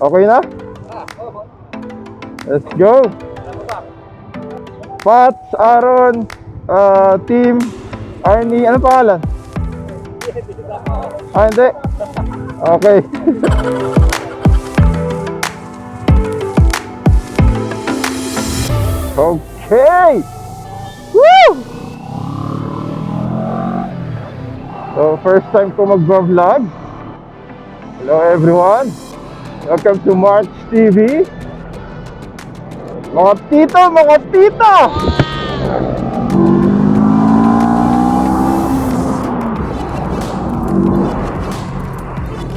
Okay na? Let's go. Pats, Aaron, Team, Arnie, ano pangalan? Ah, hindi. Okay. Okay. Woo! So, first time ko mag-vlog. Hello everyone. Welcome to March TV. Mga tito, mga tita!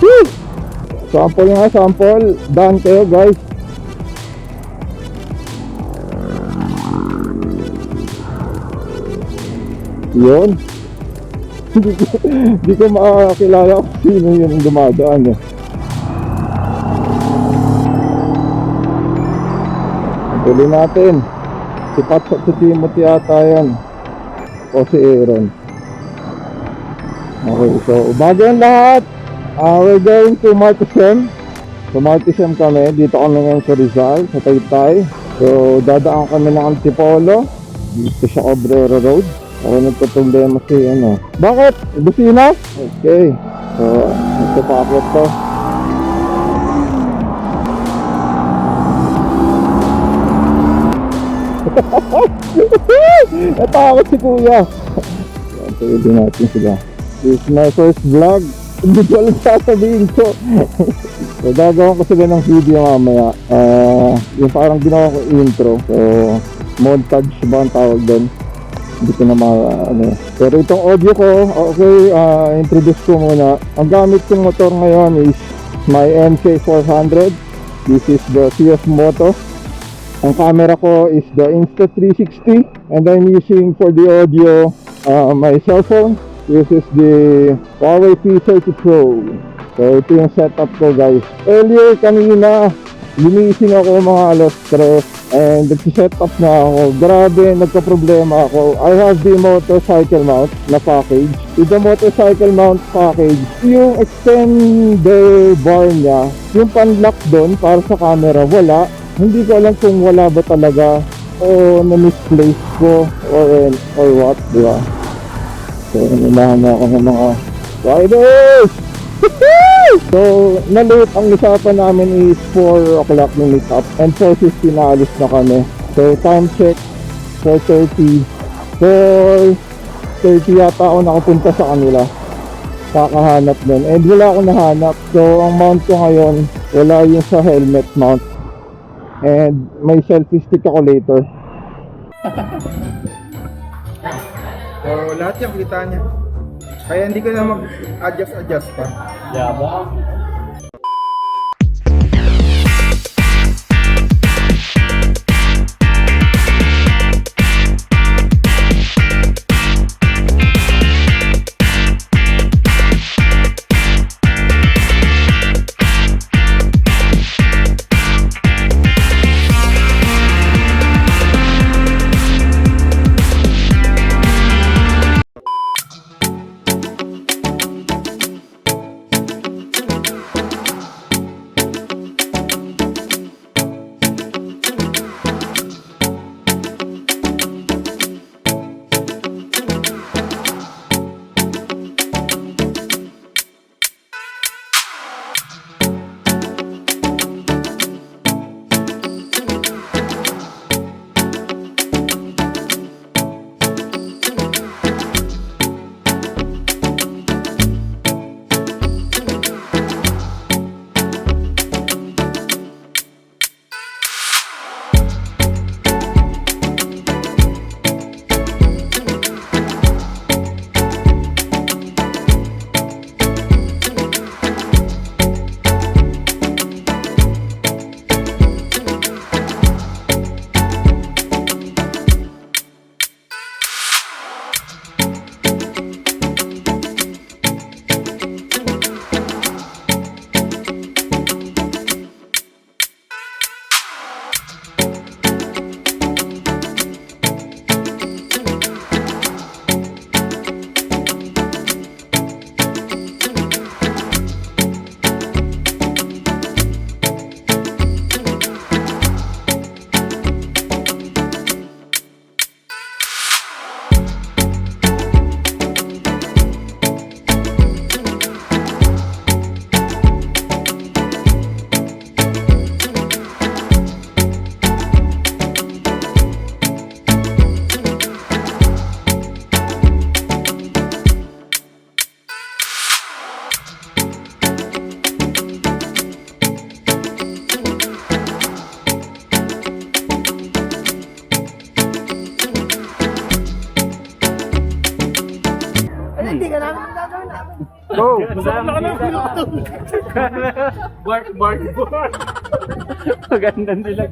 Woo! Sample nga, sample. Daan kayo guys. Yun. Hindi ko makakilala kung sino yung dumadaan eh. Tuloy natin. Si Pats at si Timothy ata yan. O si Aaron. Okay, so bago yung lahat, we're going to Martisem. So Martisem kami. Dito kami ngayon sa Rizal, sa Taytay. So dadaan kami ng Antipolo. Dito sa Obrero Road. Ako nagtutuloy si ano. Bakit? Busina? Okay. So, ito packet to. Natakot si kuya. Pwede natin sila. This is my first vlog. Hindi ko alam sasabihin ko. So, gagawin ko sila ng video mamaya. Yung parang ginawa ko intro. So, montage ba ang tawag doon? Hindi ko na ano. Pero itong audio ko, okay, introduce ko muna. Ang gamit kong motor ngayon is my MK400. This is the CS Moto. Ang camera ko is the Insta360. And I'm using for the audio my cell phone. This is the Huawei P30 Pro. So ito yung setup ko guys. Earlier kanina, lumising ako mga alas 3. And nag-set up na ako. Grabe, nagka-problema ako. I have the motorcycle mount na package. With the motorcycle mount package, yung extender bar niya, yung pan-lock doon para sa camera, wala. Hindi ko alam kung wala ba talaga o na-misplace ko or what, diba? So, nanahan na ako ng mga riders! So, na-late ang usapan namin is 4 o'clock yung meet up and 4:50 na alis na kami. So, time check 4:30 yata ako nakapunta sa kanila, kakahanap nun and wala akong nahanap. So, ang mount ko ngayon wala yung sa helmet mount and may selfie stick ako later. So, lahat yung kita niya. Kaya hindi ko na mag-adjust pa. Yabang. Bark. Maganda nila.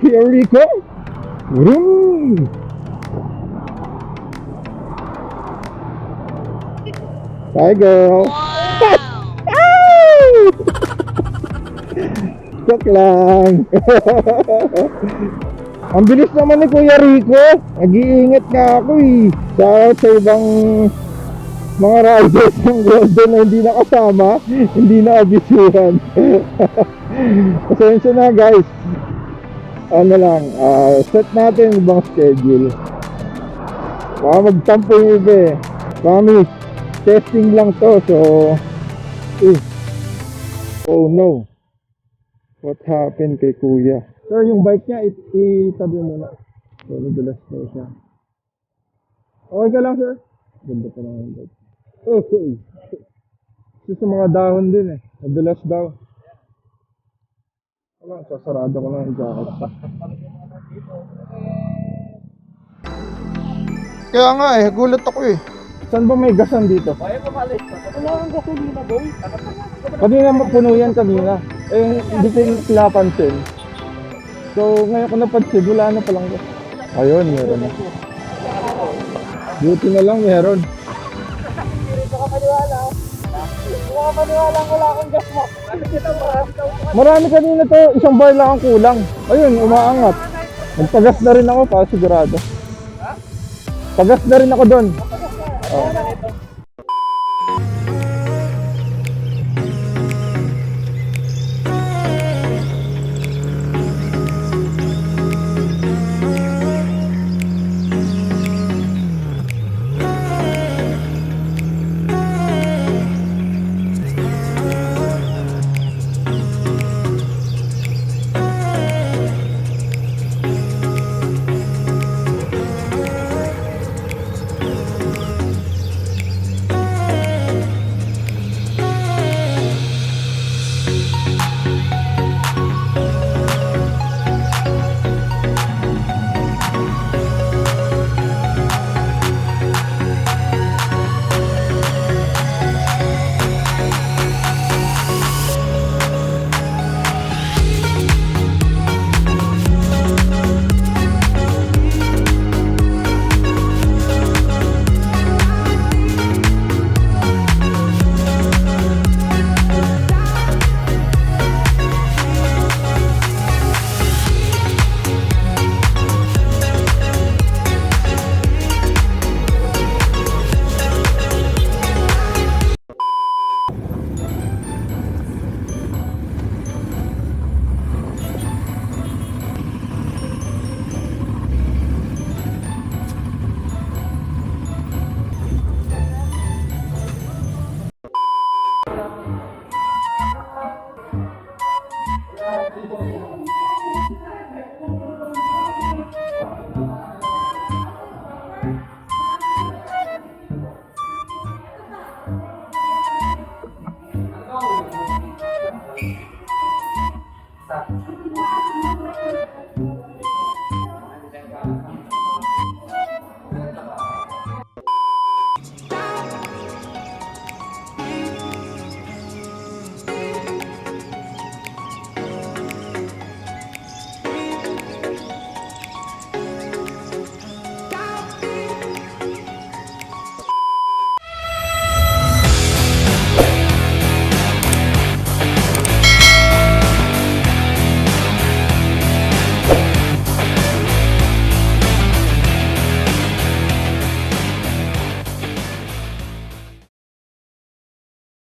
Here we go. Vroom. Bye, girl. Joke lang. Ang bilis naman ni Kuya Rico. Nag-iingat nga ako eh. Shoutout sa ibang mga riders ng Golden na hindi nakasama, hindi na abisuhan. Pasensya na guys. Ano lang, set natin ibang schedule. Baka magtampo yung iba eh. Promise, testing lang to. So, oh no. What happened kay Kuya? Sir, yung bike niya, itabi mo na. So, nadulas na siya. Okay ka lang, sir? Ganda pa lang yung bike. Oh, kasi sa mga dahon din eh. Nadulas daw. Wala, sasarado ko lang yung jacket. Kaya nga eh, gulat ako eh. Saan ba may gasan dito? Kaya pumalit. Wala kang gasolina, boy. Kanina mapuno yan kanina. Eh, hindi ko napansin. So, ngayon ko napansin, wala na palang gas. Ayun, meron na. Buti na lang meron. Dito ka maniwala. Baka maniwalang wala akong gas mo. Ano kita ba? Marami kanina to, isang bar lang ang kulang. Ayun, umaangat. Nagpagas na rin ako para sigurado. Pagas na rin ako doon. Oh.